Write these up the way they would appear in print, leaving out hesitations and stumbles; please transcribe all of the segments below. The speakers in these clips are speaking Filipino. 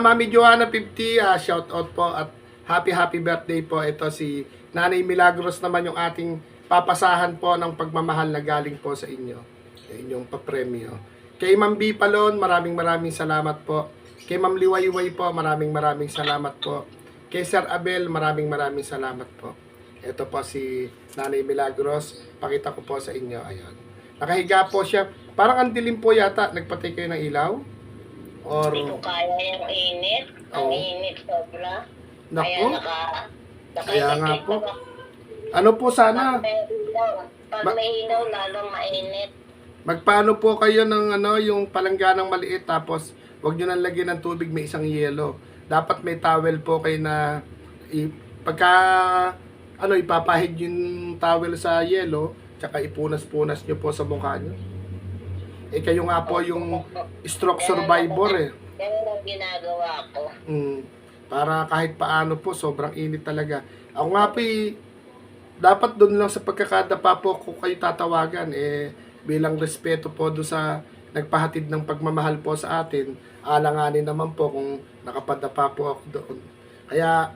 Mami Joanna 50, shout out po at happy birthday po. Ito si Nanay Milagros naman yung ating papasahan po ng pagmamahal na galing po sa inyo. Inyong papremyo. Kay Ma'am B Palon, maraming salamat po. Kay Ma'am Liwayway po, maraming salamat po. Kay Sir Abel, maraming salamat po. Ito po si Nanay Milagros. Pakita ko po sa inyo. Ayan. Nakahiga po siya. Parang ang dilim po yata. Nagpatay kayo ng ilaw? Or... Hindi ko kaya yung init. Ang init sobra. Naku. Kaya nga po. Ano po sana? Pag may ilaw, lalong mainit. Magpaano po kayo ng yung palangganang maliit tapos wag nyo nang lagyan ng tubig, may isang yelo. Dapat may towel po kayo na pagka ipapahid yung towel sa yelo, tsaka ipunas-punas nyo po sa mukha nyo. Kayo nga po yung stroke survivor Yan ang ginagawa ko. Para kahit paano po, sobrang init talaga. Ako nga po dapat doon lang sa pagkakadapa po ko kayo tatawagan. Bilang respeto po doon sa nagpahatid ng pagmamahal po sa atin, alanganin naman po kung nakapadapa po ako doon. Kaya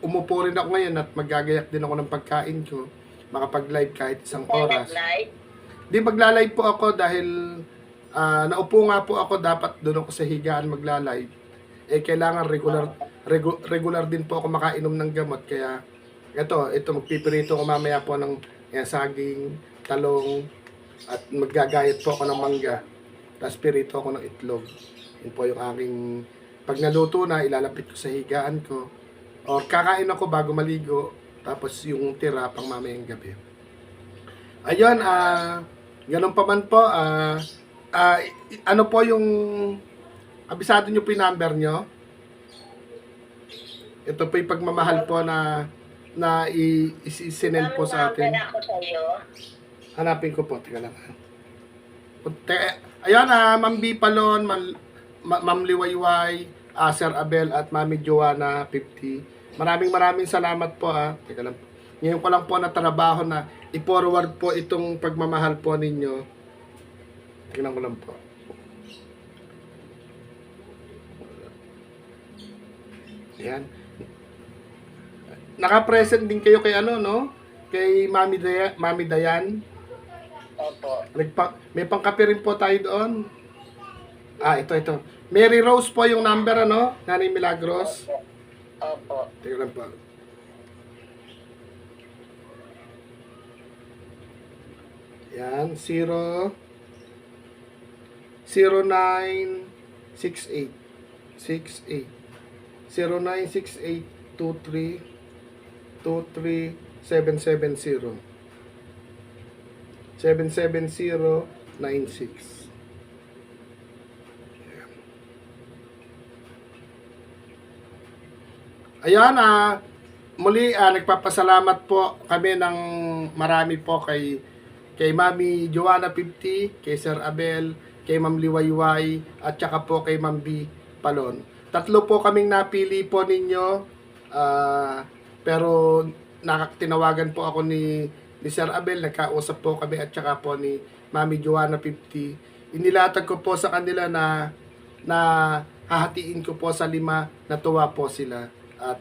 umupo rin ako ngayon at magagayak din ako ng pagkain ko. Makapag-live kahit isang oras. Di magla-live po ako dahil naupo nga po ako, dapat doon ako sa higaan magla-live. Kailangan regular din po ako makainom ng gamot. Kaya ito magpipirito ko mamaya po ng saging, talong, at maggagayat po ako ng mangga. Tapos pirito ako ng itlog. Yun po yung aking, pag naluto na, ilalapit ko sa higaan ko. O kakain ako bago maligo. Tapos yung tira pang mamayang gabi. Ayun, ganun pa man po. Ano po yung, abisado nyo po yung number nyo? Ito po yung pagmamahal po na isinend po sa atin. Ako sa'yo. Hanapin ko po, teka lang. Ayan, Ma'am B Palon, Ma'am Liwayway, Sir Abel at Mami Joanna 50. Maraming salamat po Teka lang. Ngayon ko lang po na trabaho na i-forward po itong pagmamahal po ninyo. Tingnan ko lang po. Ayan. Naka-present din kayo kay Kay Mami Dayan. Opo. May pangkape rin po tayo doon. Ito. Mary Rose po yung number, Nanay Milagros. Opo. Tingnan po. Yan, 0968 23 77096. Ayan, muli nagpapasalamat po kami ng marami po kay Mami Joanna 50, kay Sir Abel, kay Ma'am Liwayway, at saka po kay Ma'am B Palon. Tatlo po kaming napili po ninyo, pero tinawagan po ako ni Sir Abel, nagkausap po kami at saka po ni Mami Joanna 50. Inilatag ko po sa kanila na hahatiin ko po sa 5, natuwa po sila. At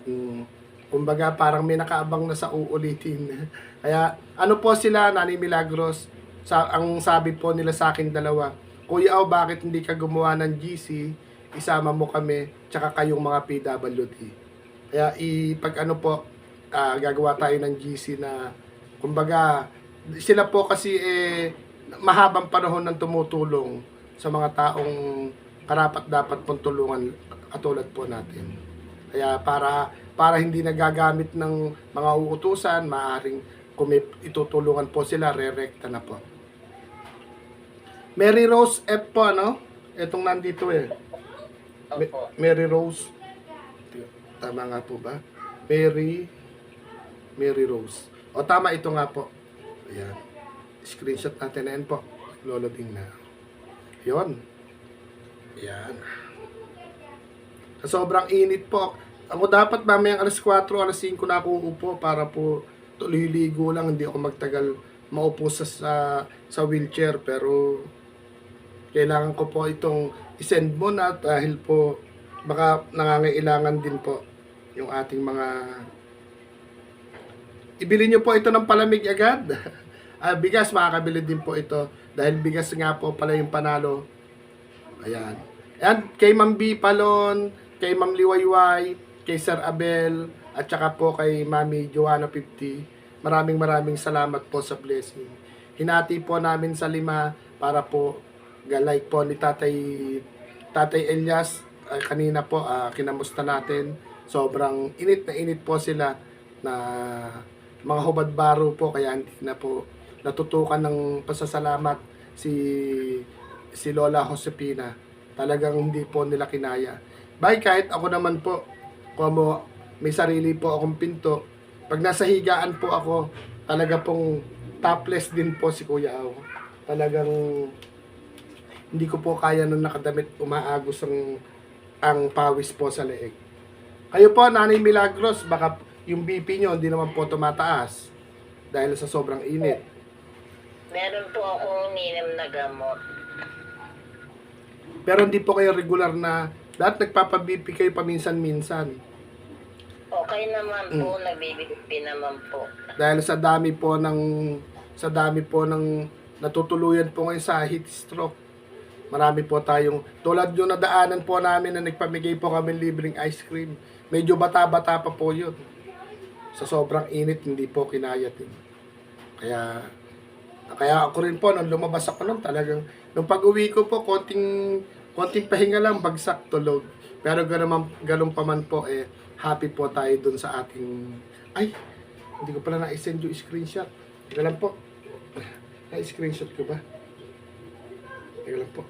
kumbaga parang may nakaabang na sa uulitin. Kaya po sila, Nanay Milagros, ang sabi po nila sa akin dalawa, Kuya bakit hindi ka gumawa ng GC, isama mo kami, tsaka kayong mga PWD. Kaya gagawa tayo ng GC na, kumbaga, sila po kasi mahabang panahon ng tumutulong sa mga taong karapat dapat pong tulungan katulad po natin. Kaya para hindi nagagamit ng mga uutusan, maaaring kung may itutulungan po sila, re-recta na po. Mary Rose F po, Itong nandito Mary Rose. Tama nga po ba? Mary Rose. O tama, ito nga po. Ayan. Screenshot natin na yan po. Loading na. Yun. Ayan. Sa sobrang init po. Ako dapat mamayang alas 4, alas 5 na ako uupo para po tuloy-ligo lang. Hindi ako magtagal maupo sa wheelchair. Pero kailangan ko po itong isend mo na dahil po baka nangangailangan din po yung ating mga... Ibili nyo po ito ng palamig agad. Bigas, makakabili din po ito. Dahil bigas nga po pala yung panalo. Ayan. And kay Ma'am B. Palon, kay Ma'am Liwayway, kay Sir Abel, at saka po kay Mami Joanna 50. Maraming salamat po sa blessing. Hinati po namin sa 5 para po like po ni Tatay Elias. Kanina po, kinamusta natin. Sobrang init na init po sila na mga hubad baro po, kaya hindi na po natutukan ng pasasalamat si Lola Josepina. Talagang hindi po nila kinaya. Kahit ako naman po, como may sarili po akong pinto, pag nasa higaan po ako, talaga pong topless din po si Kuya Aw. Talagang hindi ko po kaya nung nakadamit, umaagos ang pawis po sa leeg. Kayo po, Nanay Milagros, baka yung BP nyo hindi naman po tumataas dahil sa sobrang init. Meron po akong ininom na gamot. Pero hindi po kayo regular na, dapat nagpapa-BP kayo paminsan-minsan. Okay naman po, nagbibigay naman po. Dahil sa dami po ng natutuluyan po ngayon sa heat stroke. Marami po tayong, tulad yung nadaanan po namin na nagpamigay po kami libreng ice cream. Medyo bata-bata pa po yun. Sa sobrang init, hindi po kinaya din. Kaya ako rin po, nung lumabas ako nun, talagang, nung pag-uwi ko po, konting pahinga lang, bagsak, tulog. Pero ganun pa man po, happy po tayo dun sa ating, hindi ko pala na-send yung screenshot. Teka lang po. Na-screenshot ko ba? Teka lang po.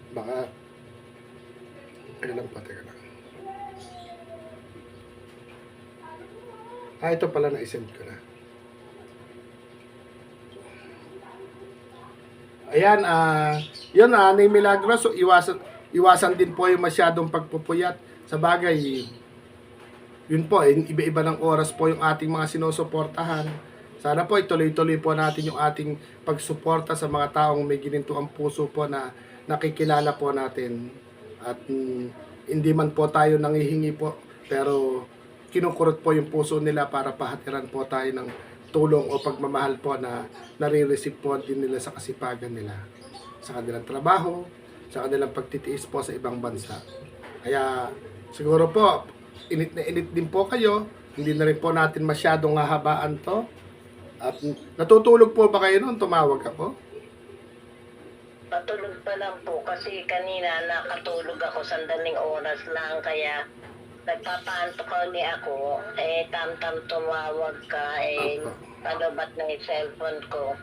Teka lang. Ito pala na-send ko na. Ayan, yun Nanay Milagros, so iwasan din po yung masyadong pagpupuyat. Sa bagay, yun po, iba-iba ng oras po yung ating mga sinusuportahan. Sana po ituloy-tuloy po natin yung ating pagsuporta sa mga taong may ginintuang puso po na nakikilala po natin. At hindi man po tayo nangihingi po, pero kinukurot po yung puso nila para pahatiran po tayo ng tulong o pagmamahal po na nare-receive po din nila sa kasipagan nila, sa kanilang trabaho, sa kanilang pagtitiis po sa ibang bansa. Kaya siguro po, init na init din po kayo, hindi na rin po natin masyadong hahabaan to. At natutulog po ba kayo noon tumawag ako? Patulog pa lang po kasi kanina nakatulog ako sandaling oras lang kaya nagpapaanto ko ni ako, tam-tam tumawag ka, palobat ng cellphone ko.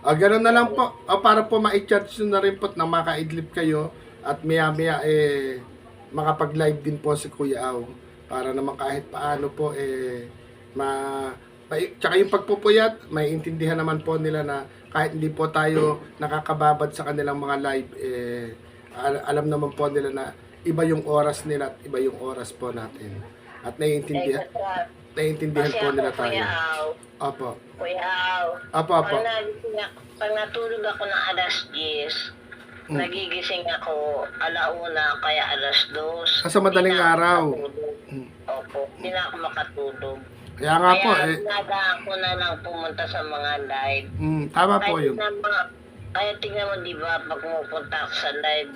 Ganun na lang po. Para po ma-charge na rin po na makaidlip kayo at maya-maya makapag-live din po si Kuya Aw. Para naman kahit paano po tsaka yung pagpupuyat, may intindihan naman po nila na kahit hindi po tayo nakakababad sa kanilang mga live, alam naman po nila na iba yung oras nila at iba yung oras po natin. At naiintindihan po nila tayo. Kuya Aw. Opo. Kuya Aw. Opo. Pag natulog ako ng alas 10, nagigising ako alauna kaya alas 2. Sa madaling araw. Opo, hindi na ako makatulog. Kaya nga po, naga ako na lang pumunta sa mga live. Tama po yun. Kaya tingnan mo, di ba, pag pumunta ako sa live,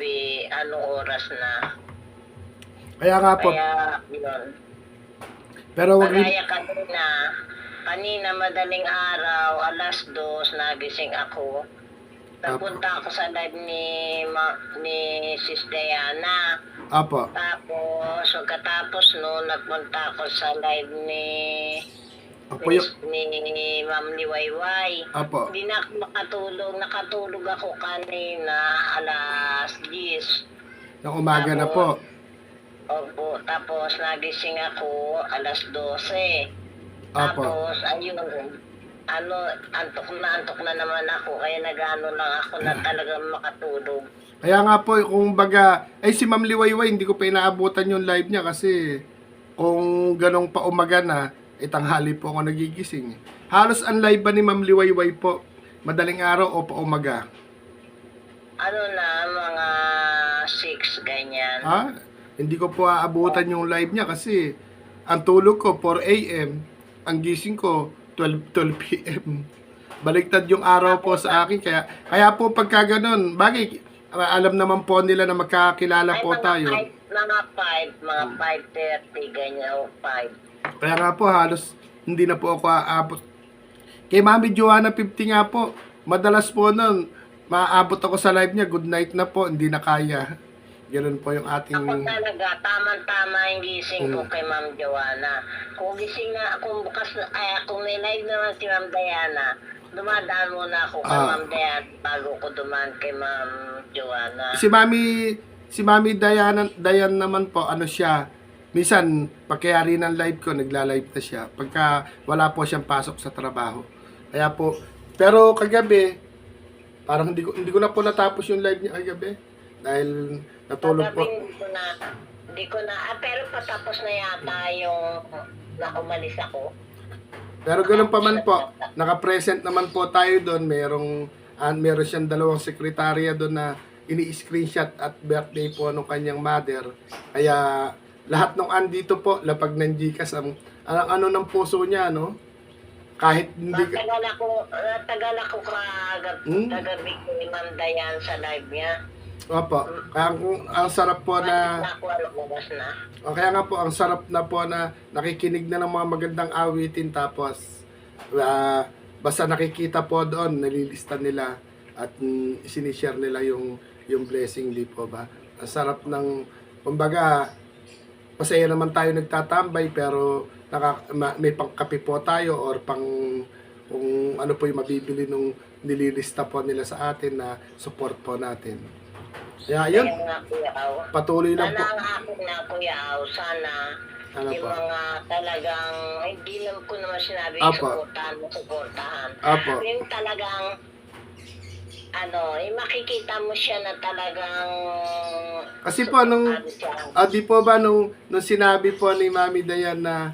anong oras na? Kaya nga po. Kaya, yun. Pero wag rin. Kaya kanina madaling araw, alas 2, nagising ako. Nagpunta ako sa live ni Sis Diana. Apo. Tapos, pagkatapos no, nagpunta ako sa live ni Ma'am Liwayway. Apo. Hindi na ako makatulog. Nakatulog ako kanina alas 10. Ng umaga na po. Opo. Tapos nagising ako alas 12. Apo. Tapos, ayun, antok na naman ako. Kaya nag-ano lang ako na talagang makatulog. Kaya nga po, kung baga, si Ma'am Liwayway, hindi ko pa inaabutan yung live niya kasi kung ganong pa umaga na, tanghali po ako nagigising. Halos ang live ba ni Ma'am Liwayway po, madaling araw o pa umaga? Ano na, mga 6, ganyan. hindi ko po aabutan yung live niya kasi ang tulog ko 4 a.m. Ang gising ko 12 p.m. Baliktad yung araw po sa akin. Kaya po pagka ganun, bagay, alam naman po nila na magkakilala Ay, po tayo. mga 5, mga 5:30, ganyan, o 5. Kaya nga po halos hindi na po ako aabot. Kay Mami Joanna 50 nga po, madalas po nun, maaabot ako sa live niya, good night na po, hindi na kaya. Ganun po yung ating... Ako talaga, tamang-tama yung gising ko kay Ma'am Joanna. Kung gising na, kung bukas na, kung may live naman si Ma'am Diana, dumadaan muna ako kay Ma'am Diana bago ko dumaan kay Ma'am Joanna. Si Mami Dayan naman po, ano siya, minsan, pagkayari ng live ko, nagla-live na siya. Pagka wala po siyang pasok sa trabaho. Kaya po, pero kagabi, parang hindi ko na po natapos yung live niya kagabi. Dahil natulog po. Hindi ko na, pero patapos na yata yung na umalis ako. Pero ganoon pa man po, naka-present naman po tayo doon. Meron siyang dalawang sekretarya doon na ini-screenshot at birthday po ng kanyang mother. Kaya lahat ng andito po, lapag ng Gcash, ang ano ng puso niya, no? Kahit hindi ka... Tagal ako kagabi ko ni Ma'am Dayan sa live niya. Opo. Kaya ang sarap po na... Kaya nga po, ang sarap na po na nakikinig na ng mga magandang awitin tapos basta nakikita po doon, nalilista nila at sinishare nila yung blessing, di po ba? Ang sarap ng... Kumbaga, masaya naman tayo nagtatambay pero may pangkape po tayo or kung ano po yung mabibili nung nililista po nila sa atin na support po natin. Kaya yun, patuloy lang po. Sana ang akin na Kuya Au, sana yung mga talagang, hindi naman ko naman sinabi supportahan. Yung talagang, yung makikita mo siya na talagang... Kasi po, di po ba, nung sinabi po ni Mami Dayan na,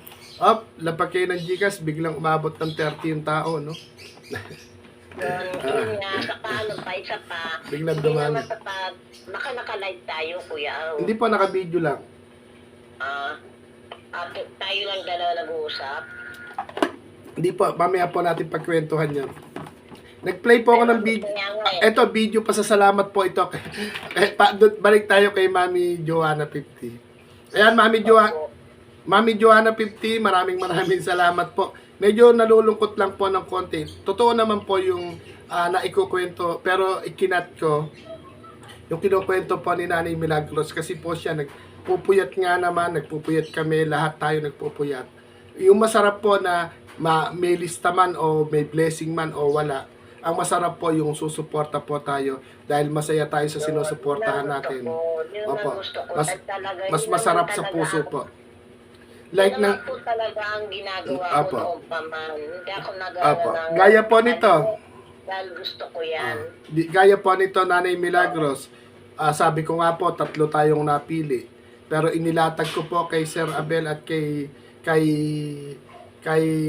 lapag kayo ng Gcash, biglang umabot ng 30 yung tao, no? Yun nga, saka pa, isa pa. Biglang dumami. Baka naka-live tayo, Kuya Au. Hindi po, naka-video lang. Tayo lang dalawa nag-uusap. Hindi po, mamaya po natin pagkwentuhan yan. Nag-play po ako ng video. Ito, video pasasalamat po ito. Balik tayo kay Mami Joanna 50. Ayan, Mami Joanna 50, maraming salamat po. Medyo nalulungkot lang po ng konti. Totoo naman po yung naikukwento, pero ikinat ko yung kinukwento po ni Nanay Milagros kasi po siya nagpupuyat nga naman, nagpupuyat kami, lahat tayo nagpupuyat. Yung masarap po na may lista man o may blessing man o wala, ang masarap po yung susuporta po tayo dahil masaya tayo sa sinusuportahan natin. Opo. Mas masarap sa puso po. Like na po talaga ang ginagawa ko noong paman. Hindi ako nag-aaral. Gaya po nito. Dahil gusto ko yan. Gaya po nito, Nanay Milagros. Sabi ko nga po, 3 tayong napili. Pero inilatag ko po kay Sir Abel at kay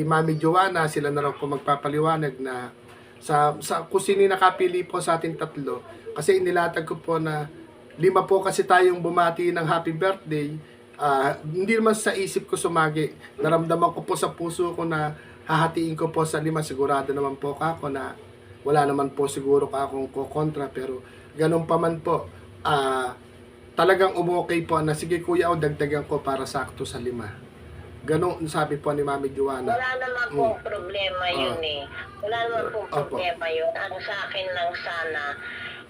Mami Joanna, sila na raw po magpapaliwanag na sa kung sino nakapili po sa ating 3. Kasi inilatag ko po na 5 po kasi tayong bumati ng happy birthday. Hindi naman sa isip ko sumagi. Naramdaman ko po sa puso ko na hahatiin ko po sa 5. Sigurado naman po ako na wala naman po siguro akong kukontra. Pero ganun pa man po, talagang umokay po na sige kuya o dagdagan ko para sakto sa 5. Ganun sabi po ni Mami Joanna. Wala naman pong problema yun Wala naman pong problema yun. Ang sa akin lang sana,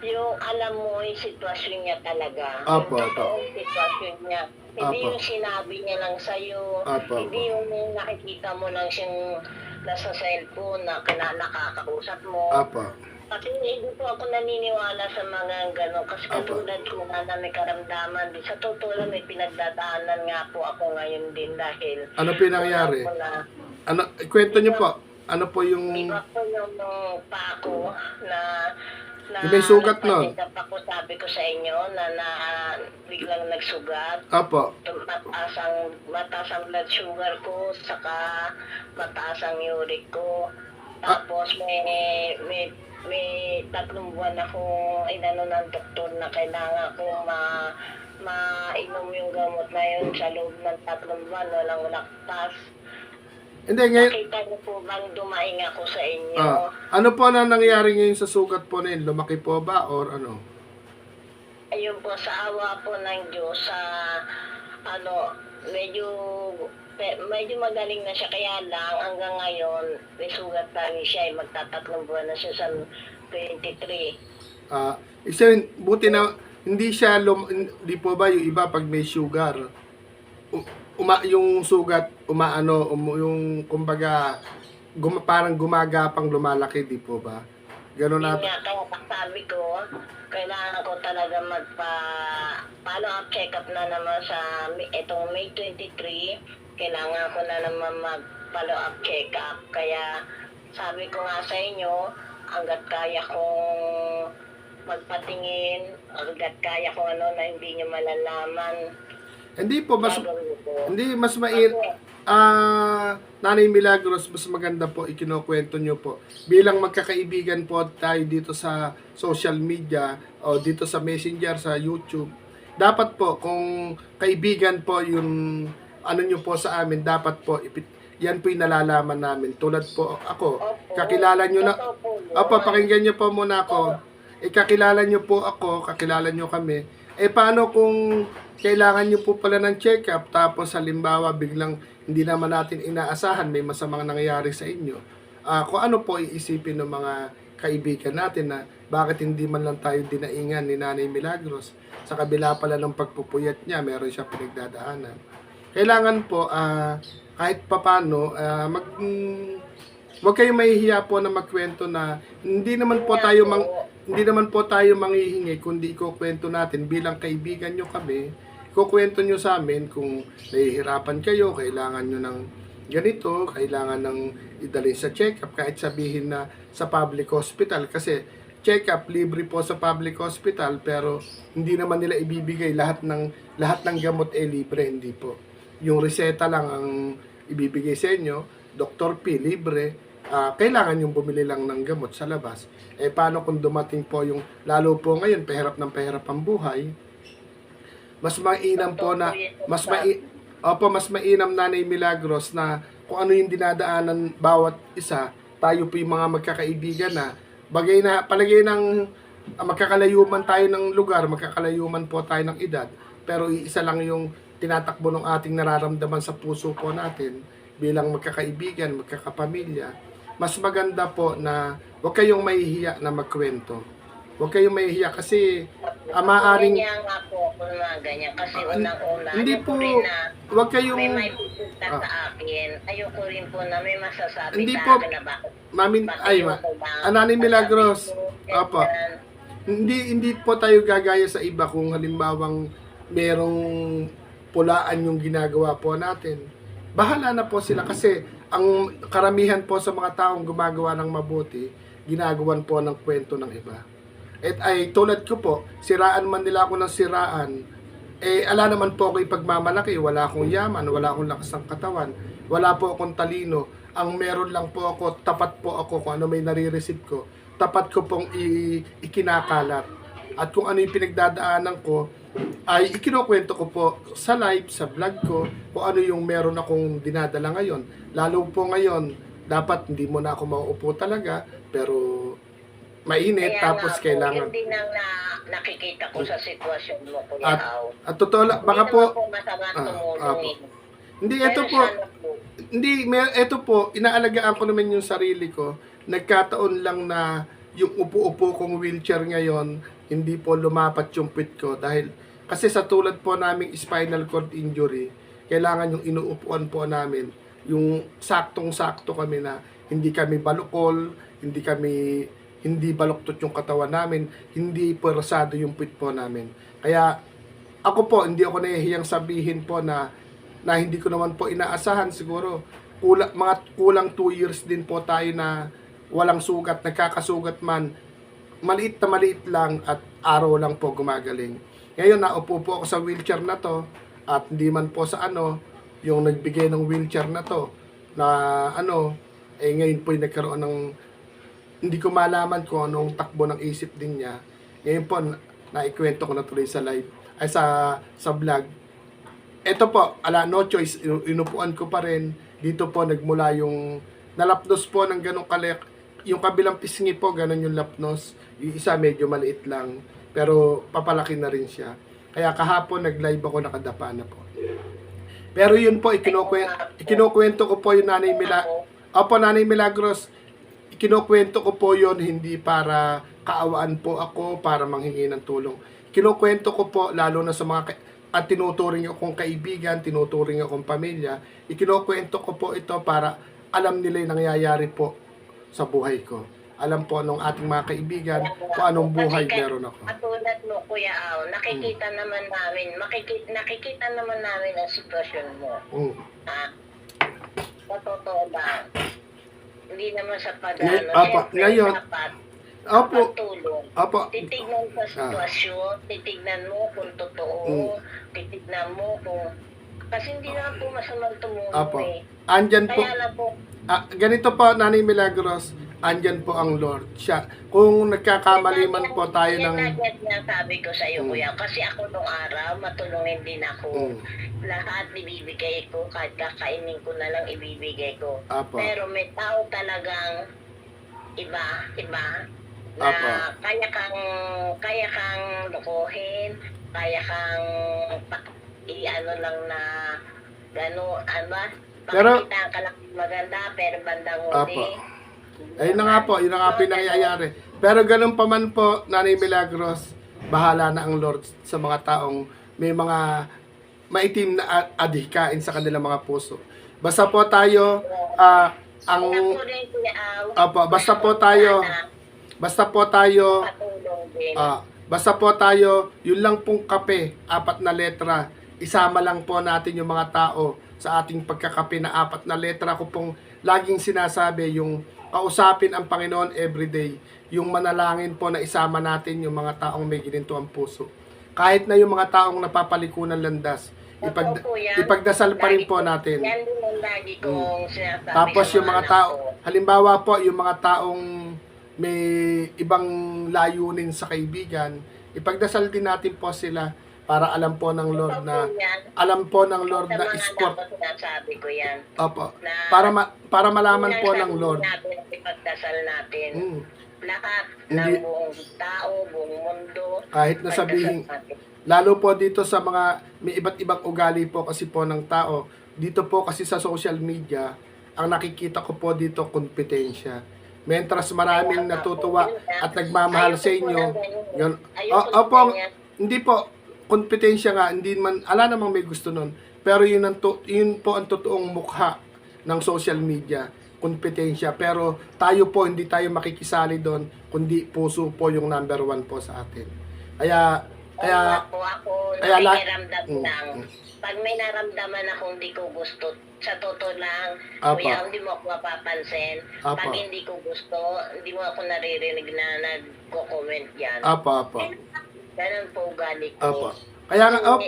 yung alam mo yung sitwasyon niya talaga. Yung sitwasyon niya. Hindi yung sinabi niya lang sa'yo. Hindi yung nakikita mo lang siyang nasa cellphone na nakakausap mo. Kasi hindi po ako naniniwala sa mga gano'n. Kasi katulad ko na may karamdaman. Sa totoo lang may pinagdadaanan nga po ako ngayon din dahil... Ano pinangyari? Kwento niyo po. Ano po yung... Iba po yung pa ako na may sugat nun. Ako sabi ko sa inyo na biglang nagsugat. Mataas ang blood sugar ko, saka mataas ang uric ko. Tapos may 3 buwan ako inano ng doktor na kailangan ko mainom yung gamot na yun sa loob ng 3 buwan, walang laktas. Hindi, ngayon, Nakita niyo po bang dumaing ako sa inyo? ano po na nangyari ngayon sa sugat po na yun? Lumaki po ba or ano? Ayun po, sa awa po ng Diyos, sa ano, medyo magaling na siya, kaya lang hanggang ngayon may sugat pa rin siya, magta-3 buwan na siya sa 23. Isa yun, buti na hindi siya hindi po ba yung iba pag may sugar yung sugat umaano yung kumbaga parang gumagapang lumalaki, di po ba? Ganun Yun na. nga, kaya sabi ko, kailangan ko talaga follow up check-up na naman sa itong May 23. Kailangan ko na naman mag-follow up check-up. Kaya sabi ko nga sa inyo, hanggat kaya kong magpatingin, hanggat kaya kong ano na hindi nyo malalaman, Hindi po, gagawin ko. hindi mas Ako, Nanay Milagros, mas maganda po ikinukwento nyo po. Bilang magkakaibigan po tayo dito sa social media o dito sa Messenger, sa YouTube. Dapat po, kung kaibigan po yung ano nyo po sa amin, dapat po, yan po yung nalalaman namin. Tulad po ako, kakilala nyo na, totoo po yun. pakinggan nyo po muna ako. Kakilala nyo po ako, kakilala nyo kami. Paano kung kailangan nyo po pala ng check-up, tapos halimbawa biglang hindi naman natin inaasahan, may masamang nangyayari sa inyo. Kung ano po iisipin ng mga kaibigan natin na bakit hindi man lang tayo dinaingan ni Nanay Milagros. Sa kabila pala ng pagpupuyat niya, meron siya pinagdadaanan. Kailangan po, kahit papano, huwag kayong mahihiya po na magkwento na hindi naman po tayo manghihingi kundi ikukwento natin bilang kaibigan nyo kami. Ikukwento nyo sa amin kung nahihirapan kayo, kailangan nyo ng ganito, kailangan ng idalhin sa check-up, kahit sabihin na sa public hospital, kasi check-up libre po sa public hospital, pero hindi naman nila ibibigay lahat ng gamot libre, hindi po. Yung reseta lang ang ibibigay sa inyo, Dr. P libre. Kailangan yung bumili lang ng gamot sa labas. Paano kung dumating po yung, lalo po ngayon, pahirap ng pahirap ang buhay, mas mainam po na, mas mainam Nanay Milagros na kung ano yung dinadaanan bawat isa, tayo po yung mga magkakaibigan na, palagay ng magkakalayuman tayo ng lugar, magkakalayuman po tayo ng edad, pero isa lang yung tinatakbo ng ating nararamdaman sa puso po natin bilang magkakaibigan, magkakapamilya. Mas maganda po na huwag kayong mahihiya na magkwento. Huwag kayong mahihiya kasi maaring Kanya nga po ako na ganyan. Kasi unang-una, hindi ayoko po, rin na huwag kayong may pupunta sa akin. Ayoko rin po na may masasabi Hindi sa po, akin na bakit. Nanay Milagros, opo, hindi po tayo gagaya sa iba kung halimbawang merong pulaan yung ginagawa po natin. Bahala na po sila kasi ang karamihan po sa mga taong gumagawa ng mabuti, ginagawan po ng kwento ng iba. At tulad ko po, siraan man nila ako ng siraan, ala naman po ako ipagmamalaki, wala akong yaman, wala akong lakas ng katawan, wala po akong talino, ang meron lang po ako, tapat po ako kung ano may nare-receive ko, tapat ko pong ikinakalat. At kung ano yung pinagdadaanan ko, ay ikinukwento ko po sa live, sa vlog ko, kung ano yung meron akong dinadala ngayon. Lalo po ngayon, dapat hindi mo na ako mauupo talaga, pero mainit, Kaya tapos nga po, kailangan. yun din ang nakikita ko sa sitwasyon mo, Kuya Au. At totoo lang, baka Hindi po, naman po masama tumulong eh. hindi, Pero sana po, ito po, inaalagaan ko naman yung sarili ko. Nagkataon lang na yung upo-upo kong wheelchair ngayon, hindi po lumapat yung pit ko dahil kasi sa tulad po naming spinal cord injury, kailangan yung inuupuan po namin, yung saktong-sakto kami na hindi kami balukol, hindi baluktot yung katawan namin, hindi persado yung pit po namin. Kaya ako po, hindi ako nahihiyang sabihin po na hindi ko naman po inaasahan siguro. Kulang 2 years din po tayo na walang sugat, nagkakasugat man. Maliit na maliit lang at araw lang po gumagaling. Ngayon, naupo po ako sa wheelchair na to at hindi man po sa yung nagbigay ng wheelchair na to na ngayon po yung nagkaroon ng hindi ko malaman kung anong takbo ng isip din niya. Ngayon po, naikwento ko na tuloy sa live. ay sa vlog. Ito po, no choice, inupuan ko pa rin. Dito po nagmula yung nalapnos po ng ganong yung kabilang pisngi po, ganon yung lapnos. Yung isa medyo maliit lang, pero papalaki na rin siya. Kaya kahapon nag-live ako, nakadapa na po. Pero yun po, ikinukwento ko po yung Nanay Milagros, ikinukwento ko po yun hindi para kaawaan po ako, para manghingi ng tulong. Kinukwento ko po, lalo na sa mga at tinuturing akong kaibigan, tinuturing akong pamilya, ikinukwento ko po ito para alam nila yung nangyayari po sa buhay ko. Alam po nung ating mga kaibigan kung anong buhay meron ako. Katulad mo, Kuya Au, nakikita naman namin ang sitwasyon mo. Sa totoo ba? Hindi naman sa pag-ano. Ngayon, tulong. Opo. Titignan sa sitwasyon, titignan mo kung totoo, titignan mo kung... Kasi hindi naman po masamang tumulong eh. Andyan po. Kaya lang po, ganito po, Nanay Milagros, andyan po ang Lord. Siya, kung nagkakamali man po tayo ng... Yan sabi ko sa iyo, Kuya. Kasi ako nung araw, matulungin din ako. Lahat ibibigay ko, kahit kakainin ko na lang ibibigay ko. Apo. Pero may tao talagang iba, na kaya kang lukuhin, kaya kang i-ano lang na pakikita ka lang maganda, pero bandang huli. Ayun na nga po, yun na nga pinangyayari. Pero ganun pa man po, Nanay Milagros, bahala na ang Lord sa mga taong may mga maitim na adhikain sa kanilang mga puso. Basta po tayo, basta po tayo, yun lang pong kape, 4 na letra, isama lang po natin yung mga tao sa ating pagkakape na 4 na letra. Ko pong laging sinasabi, yung kausapin ang Panginoon everyday, yung manalangin po na isama natin yung mga taong may gininto ang puso. Kahit na yung mga taong napapalikunan landas, ipagdasal pa rin po natin. Yan din ang lagi kong sinasabi. Tapos yung mga tao, halimbawa po, yung mga taong may ibang layunin sa kaibigan, ipagdasal din natin po sila para alam po ng Lord na sport. Sinasabi ko yan. Opo. Para malaman po ng Lord. Ipagdasal natin. Lahat ng buong tao, buong mundo. Kahit na sabihin, lalo po dito sa mga may iba't ibang ugali po kasi po ng tao, dito po kasi sa social media, ang nakikita ko po dito kompetensya. Mentras maraming natutuwa at nagmamahal sa inyo. Opo, hindi po kompetensya nga, hindi man ala namang may gusto nun. Pero yun po ang totoong mukha ng social media, kompetensya. Pero tayo po hindi tayo makikisali doon, kundi puso po yung number 1 po sa atin. Kaya nakikiramdam lang. Pag may naramdaman akong hindi ko gusto, sa totoo lang, Kuya, hindi mo ako mapapansin. Pag hindi ko gusto, hindi mo ako naririnig na nagko-comment yan. Ganun po ugali ko. Kaya nga, ako,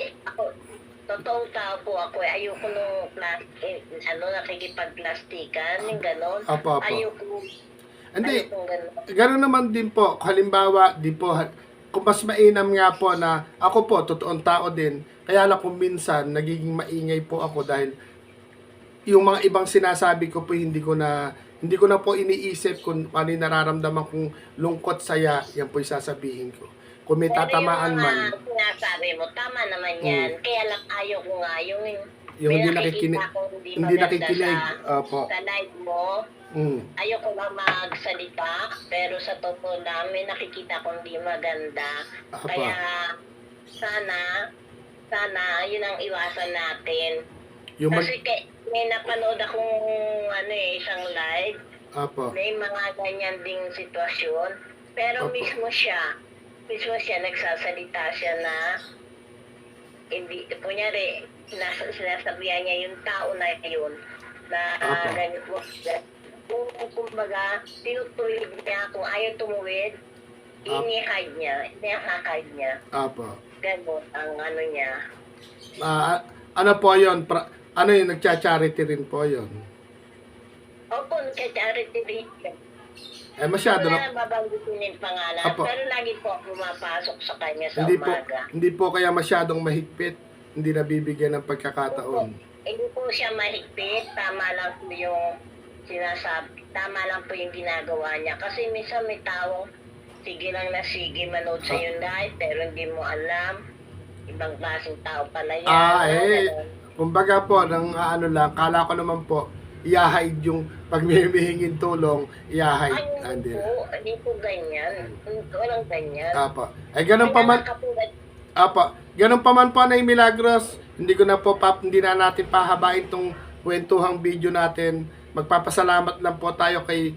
totoong tao po ako, ayoko nung nakikipag-plastikan, yung gano'n. Ayoko. Hindi, gano'n naman din po. Halimbawa, kung mas mainam nga po na ako po, totoong tao din, kaya lang kung minsan, nagiging maingay po ako dahil yung mga ibang sinasabi ko po, hindi ko na po iniisip kung ano yung nararamdaman kong lungkot, saya, yan po yung sasabihin ko. Kung may tatamaan man. Pero yung sinasabi mo, tama naman yan. Kaya lang ayaw ko nga yung hindi nakikinig. Sa live mo. Ayoko lang magsalita, pero sa totoo lang, may nakikita kong di maganda. Kaya sana yun ang iwasan natin. Kasi may napanood akong isang live. May mga ganyan ding sitwasyon. Pero mismo siya nagsasalita siya na hindi, kunyari, sinasabihan niya yung tao na yun na ganito. Kumbaga, tinutuwid niya kung ayaw tumuwid, inihide niya. Ganun ang niya. Ano po yun? Yung nagcha-charity rin po yun? Opo, nagcha-charity rin. Masyado Wala na. na babanggitin yung pangalan, Apo. pero lagi po ako pumapasok sa kanya sa Hindi po, umaga. hindi po kaya masyadong mahigpit. Hindi nabibigyan ng pagkakataon. Hindi po siya mahigpit, tama lang po yung sinasabi, tama lang po yung ginagawa niya. Kasi minsan may tao, sige lang na sige, manood sa yung live, pero hindi mo alam. Ibang klaseng tao pala yan. Ganun. Kumbaga po, nang ano lang, kala ko naman po, i-hide yung pag may hihingin tulong, i-hide. Ay, hindi po ganyan. Walang ganyan. Apa. Ay, ganun pa man, Katulad, apa, ganun pa man po na yung Milagros, hindi ko na po, hindi na natin pahabain tong kwentuhang video natin. Magpapasalamat lang po tayo kay,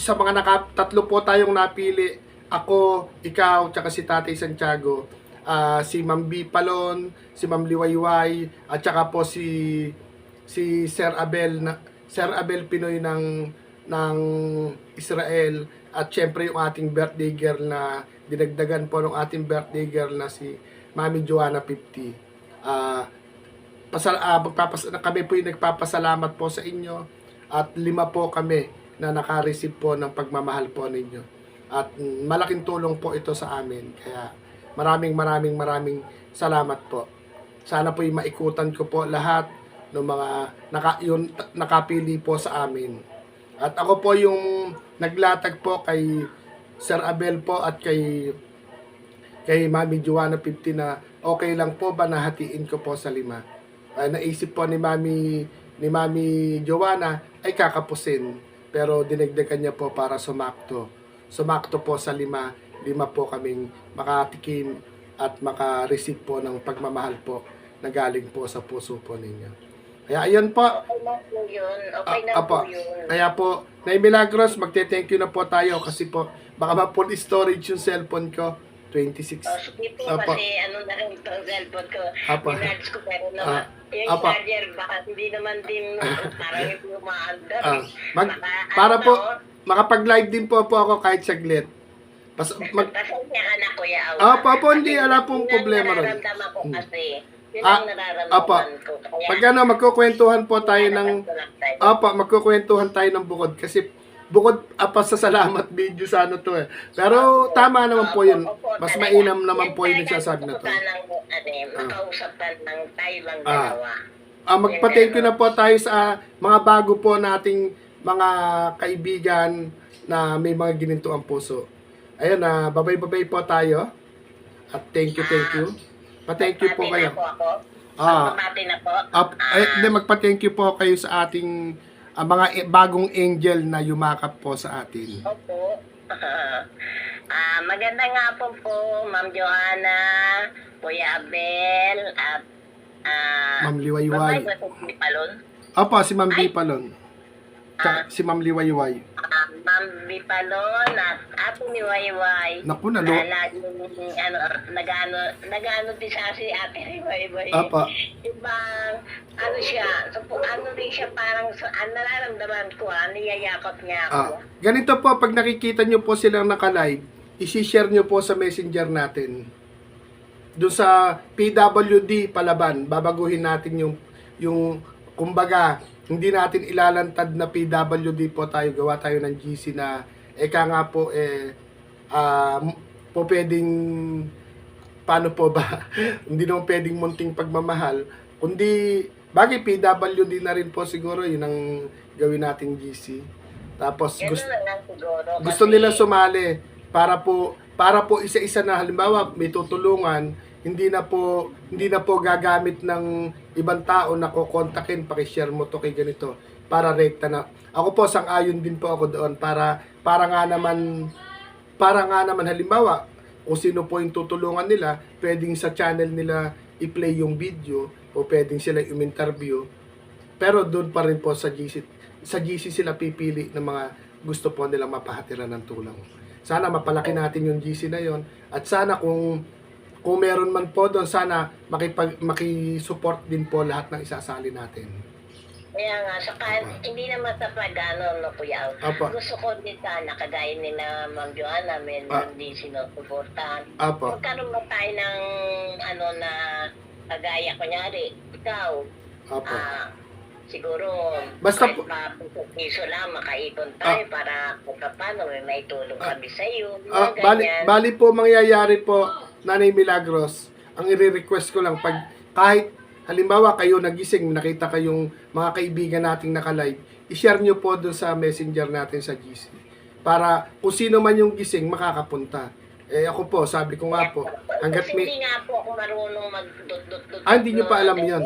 sa mga tatlo po tayong napili. Ako, ikaw, tsaka si Tatay Santiago. Si Ma'am B. Palon, si Ma'am Liwayway, at saka po si Sir Abel Pinoy ng Israel, at syempre yung ating birthday girl na dinagdagan po ng ating birthday girl na si Mami Joanna 50. Kami po yung nagpapasalamat po sa inyo, at 5 po kami na naka-receive po ng pagmamahal po ninyo, at malaking tulong po ito sa amin. Kaya maraming salamat po. Sana po yung maikutan ko po lahat ng mga nakapili po sa amin. At ako po yung naglatag po kay Sir Abel po at kay Mami Joanna 50 na okay lang po ba nahatiin ko po sa 5. Naisip po ni Mami Joanna ay kakapusin, pero dinagdagan niya po para sumakto po sa 5 po kaming makatikim at maka-receive po ng pagmamahal po na galing po sa puso po ninyo. Kaya ayun po. okay na po yun. Okay na po yun. Kaya po, Nay Milagros, magte-thank you na po tayo kasi po baka ma-full storage yung cellphone ko. 26. Sige po, kasi ano na rin itong cellphone ko. Minarge ko, pero naman, yung charger, baka hindi naman din parang hindi umaandar. Para po, makapag-live din po ako kahit saglit. Pasensya ka na, Kuya Awa. Hindi, ala pong problema ron. Nararamdaman ko kasi. Yun ang nararamdaman ko. Pag magkukwentuhan po tayo ng, magkukwentuhan tayo ng bukod. Kasi bukod sa salamat video sa ano to eh. Pero tama naman po yun. Mas mainam naman po yung nagsasabi na to. Makausapan ng tayo lang dalawa. Magpa-thank you na po tayo sa mga bago po nating mga kaibigan na may mga gininto ang puso. Ayun, babay-babay po tayo. At thank you. Pa-thank you po kayo. Pamati na po. Magpa-thank you po kayo sa ating mga bagong angel na yumakap po sa atin. Opo. Magandang hapon po, Ma'am Joanna, Kuya Abel, at Ma'am Liwayway. Si Palon. Si Ma'am B. Palon. Si Ma'am Liwayway. Ma'am B. Palon at Ate Liwayway. Naku, nag-ano din siya si Ate Liwayway. Ibang, siya, ano rin siya parang, nararamdaman ko, niyayakap niya ako. Ganito po, pag nakikita nyo po silang naka-live, isi-share nyo po sa messenger natin. Doon sa PWD Palaban, babaguhin natin yung kumbaga, hindi natin ilalantad na PWD po tayo, gawa tayo ng GC na nga po po pwedeng paano po ba hindi naman pwedeng munting pagmamahal, kundi bagay PWD na rin po siguro, yun ang gawin nating GC. Tapos gusto nila sumali para po isa-isa na, halimbawa may tutulungan, hindi na po gagamit ng ibang tao na kukontakin, paki-share mo to kay ganito para rekta na. Ako po sang-ayon din po ako doon para nga naman halimbawa kung sino po yung tutulungan nila, pwedeng sa channel nila i-play yung video o pwedeng sila i-interview. Pero doon pa rin po sa GC sila pipili ng mga gusto po nilang mapahatiran ng tulong. Sana mapalaki natin yung GC na yon, at sana kung meron man po doon, sana makisupport din po lahat ng isasali natin. Kaya nga, saka hindi naman sa pag-ano, no, Kuya. Gusto ko din sana, kagaya ni na Ma'am Joanna, hindi sinusuportahan. Magkaroon ba tayo ng, na kagaya, kunyari, ikaw, siguro Basta kahit po- pa piso lang makaipon tayo para kung paano may maitulong kami sa iyo. Mga bali, ganyan. bali po mangyayari po, Nanay Milagros, ang i-request ko lang, pag kahit halimbawa kayo nagising, nakita kayong mga kaibigan nating naka-live, i-share nyo po dun sa messenger natin sa GC. Para kung sino man yung gising, makakapunta. Eh ako po, sabi ko nga po, hanggat Kasi may... hindi nga po ako marunong mag-dot-dot-dot. Hindi nyo pa alam yun.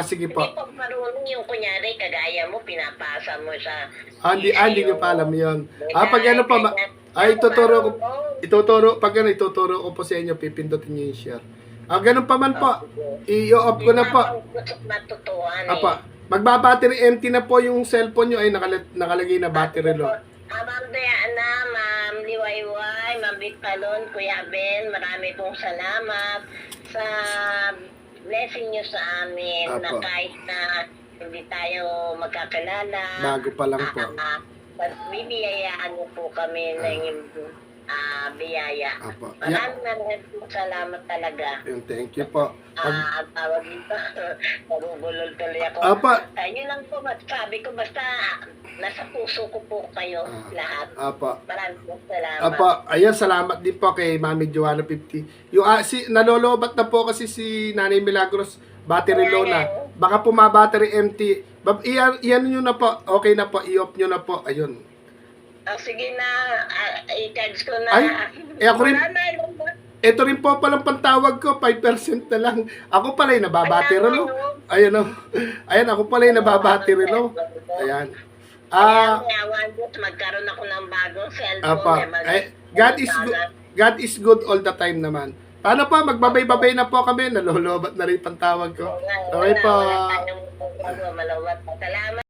Sige po. Hindi po ako marunong yung kunyari, kagaya mo, pinapasa mo sa... Hindi nyo pa alam yun. Pag ano pa, ituturo ko po sa inyo, pipindutin nyo yung share. Ganun pa man po, i-off ko na po. Matutuhan Apa, magbabattery empty na po yung cellphone nyo, ay nakalagay na battery low. Ma'am Diana, Ma'am Liwayway, Ma'am Victalon, Kuya Ben, marami pong salamat sa blessing nyo sa amin na Apo. kahit na hindi tayo magkakilala. Bago pa lang po. Bibiyayaan niyo po kami ng biyaya. Apo. Maraming salamat talaga. Thank you po. Tawag dito, nabubulol tuloy ako. Apa. Yun lang po, sabi ko, basta nasa puso ko po kayo lahat. Apa. Maraming salamat. Apa, ayan, salamat din po kay Mami Joanna 50. Yung nalolobat na po kasi si Nanay Milagros, battery low na. Baka po battery empty. Iyan nyo na po. Okay na po, i-off nyo na po. Ayun. Sige na, i-charge ko na. Ay, ako rin. Wala na, yun na. Ito rin po palang pantawag ko, 5% na lang. Ako pala yung nababattery low. Ayan o. Ayan, ako pala yung nababattery low. Ayan. Kaya ngawan ko, magkaroon ako ng bagong cellphone. God is good all the time naman. Paano pa? Magbabay-babay na po kami. Nalolobat na rin pantawag ko. Okay po. Wala tayong malawat. Salamat.